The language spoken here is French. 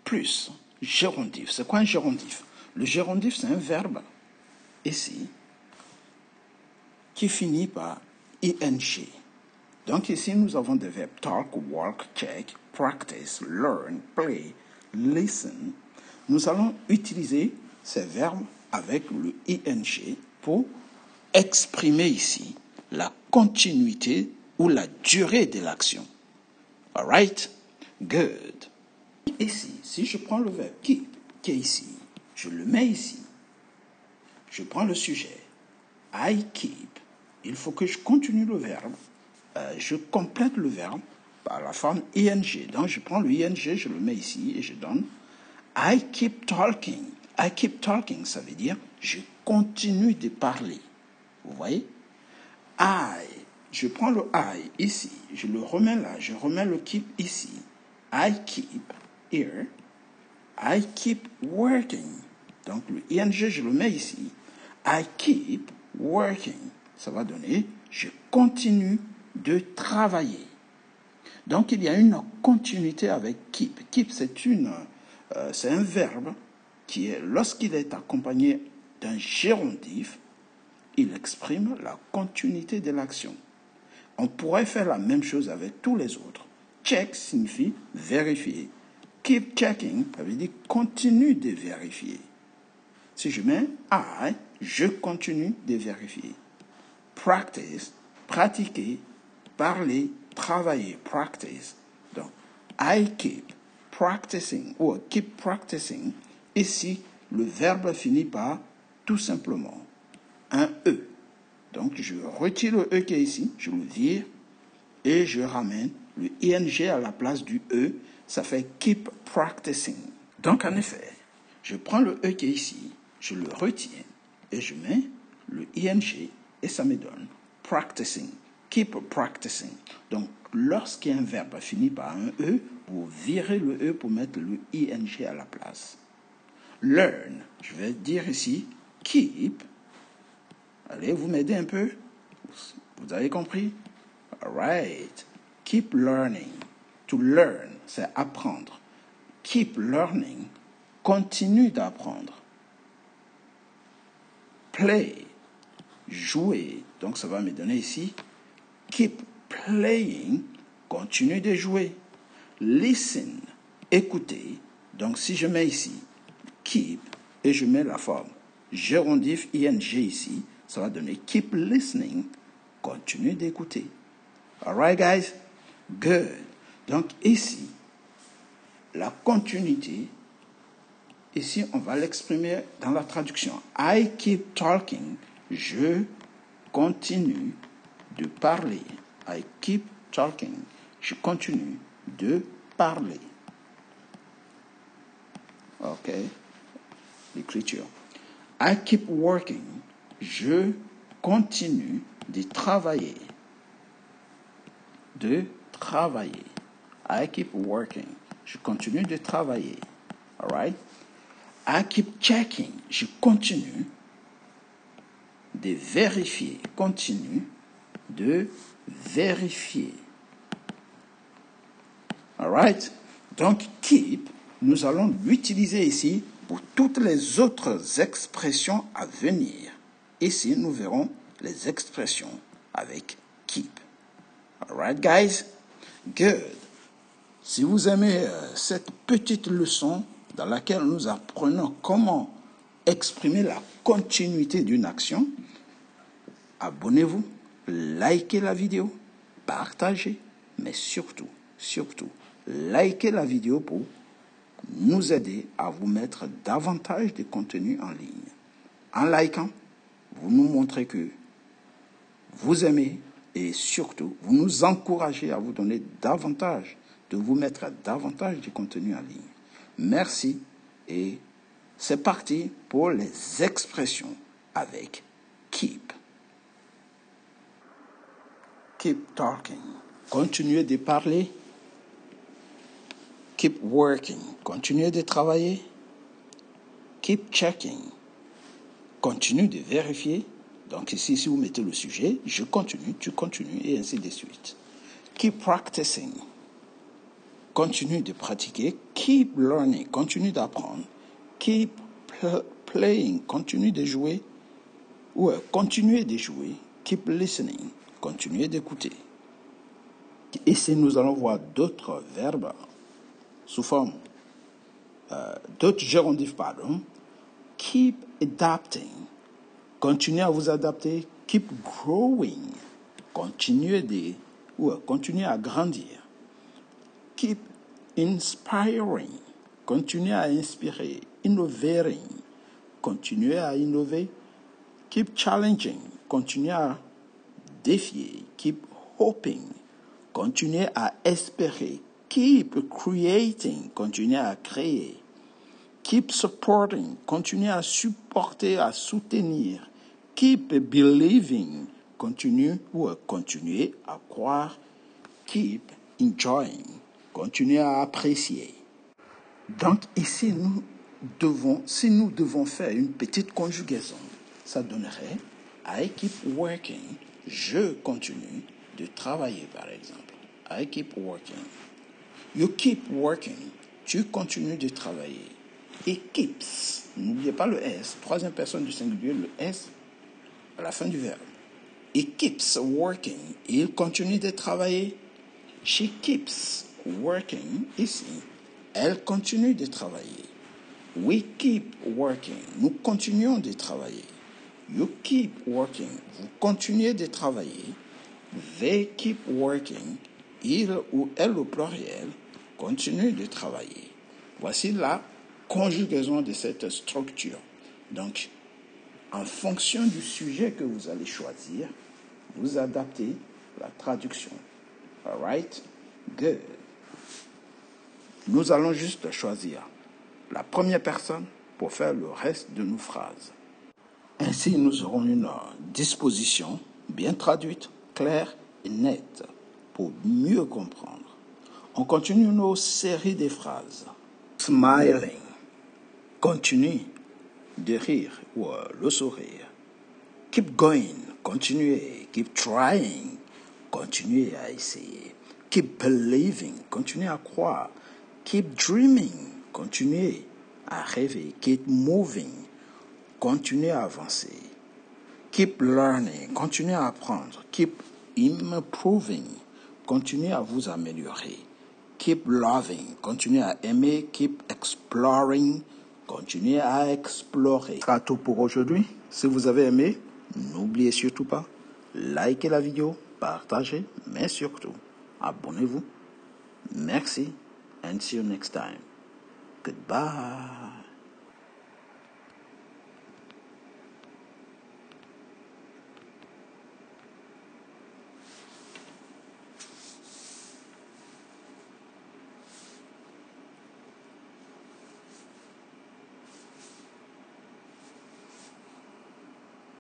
plus gérondif. C'est quoi un gérondif? Le gérondif, c'est un verbe ici qui finit par ing. Donc ici, nous avons des verbes talk, work, check, practice, learn, play, listen. Nous allons utiliser ces verbes avec le ing pour exprimer ici la continuité ou la durée de l'action. All right? Good. Ici, si je prends le verbe keep, qui est ici, je le mets ici. Je prends le sujet. I keep. Il faut que je continue le verbe. Je complète le verbe par la forme ing. Donc, je prends le ing, je le mets ici et je donne I keep talking. I keep talking, ça veut dire je continue de parler. Vous voyez? Je prends le I ici, je le remets là, je remets le keep ici. I keep here. I keep working. Donc, le ing, je le mets ici. I keep working. Ça va donner je continue de travailler. Donc, il y a une continuité avec keep. Keep, c'est un verbe qui est, lorsqu'il est accompagné d'un gérondif, il exprime la continuité de l'action. On pourrait faire la même chose avec tous les autres. Check signifie vérifier. Keep checking, ça veut dire continue de vérifier. Si je mets I, je continue de vérifier. Practice, pratiquer, parler, travailler, practice. Donc, I keep practicing ou keep practicing. Ici, le verbe finit par tout simplement un E. Donc, je retire le E qui est ici, je le vire et je ramène le ing à la place du E. Ça fait keep practicing. Donc, en effet, je prends le E qui est ici, je le retiens et je mets le ing et ça me donne practicing. Keep practicing. Donc, lorsqu'il y a un verbe fini par un E, vous virez le E pour mettre le ing à la place. Learn, je vais dire ici, keep. Allez, vous m'aidez un peu? Vous avez compris? All right. Keep learning. To learn, c'est apprendre. Keep learning. Continue d'apprendre. Play. Jouer. Donc, ça va me donner ici. Keep playing. Continue de jouer. Listen. Écouter. Donc, si je mets ici keep et je mets la forme gérondif ing ici, ça va donner keep listening. Continue d'écouter. All right, guys? Good. Donc, ici, la continuité, ici, on va l'exprimer dans la traduction. I keep talking. Je continue de parler. I keep talking. Je continue de parler. OK. L'écriture. I keep working. Je continue de travailler. I keep working. Je continue de travailler. All right? I keep checking. Je continue de vérifier. Continue de vérifier. All right? Donc, keep, nous allons l'utiliser ici pour toutes les autres expressions à venir. Ici, nous verrons les expressions avec keep. All right, guys? Good. Si vous aimez cette petite leçon dans laquelle nous apprenons comment exprimer la continuité d'une action, abonnez-vous, likez la vidéo, partagez, mais surtout, likez la vidéo pour nous aider à vous mettre davantage de contenu en ligne. En likant, vous nous montrez que vous aimez et surtout, vous nous encouragez à vous donner davantage, de vous mettre davantage de contenu en ligne. Merci et c'est parti pour les expressions avec keep. Keep talking. Continuez de parler. Keep working. Continuez de travailler. Keep checking. Continue de vérifier. Donc ici, si vous mettez le sujet, je continue, tu continues, et ainsi de suite. Keep practicing. continue de pratiquer. Keep learning, continue d'apprendre. Keep playing, continue de jouer. Ouais, continuez de jouer. Keep listening, continuez d'écouter. Ici, nous allons voir d'autres verbes sous forme, d'autres gérondifs, pardon. Keep adapting, continuez à vous adapter. Keep growing, continuez à grandir. Keep inspiring, continuez à inspirer. Innovating, continuez à innover. Keep challenging, continuez à défier. Keep hoping, continuez à espérer. Keep creating, continuez à créer. Keep supporting, continuez à supporter, à soutenir. Keep believing, continuez à croire. Keep enjoying, continuez à apprécier. Donc ici, si nous devons faire une petite conjugaison, ça donnerait I keep working, je continue de travailler par exemple. I keep working. You keep working, tu continues de travailler. Et keeps, n'oubliez pas le S, troisième personne du singulier, le S à la fin du verbe. It keeps working, il continue de travailler. She keeps working, ici, elle continue de travailler. We keep working, nous continuons de travailler. You keep working, vous continuez de travailler. They keep working, il ou elle au pluriel continue de travailler. Voici la conjugaison de cette structure. Donc, en fonction du sujet que vous allez choisir, vous adaptez la traduction. All right? Good. Nous allons juste choisir la première personne pour faire le reste de nos phrases. Ainsi, nous aurons une disposition bien traduite, claire et nette pour mieux comprendre. On continue nos séries de phrases. Smiling. Continue de rire ou le sourire. Keep going. Continuez. Keep trying. Continuez à essayer. Keep believing. Continuez à croire. Keep dreaming. Continuez à rêver. Keep moving. Continuez à avancer. Keep learning. Continuez à apprendre. Keep improving. Continuez à vous améliorer. Keep loving. Continuez à aimer. Keep exploring. Continuez à explorer. C'est tout pour aujourd'hui. Si vous avez aimé, n'oubliez surtout pas, likez la vidéo, partagez, mais surtout, abonnez-vous. Merci, and see you next time. Goodbye.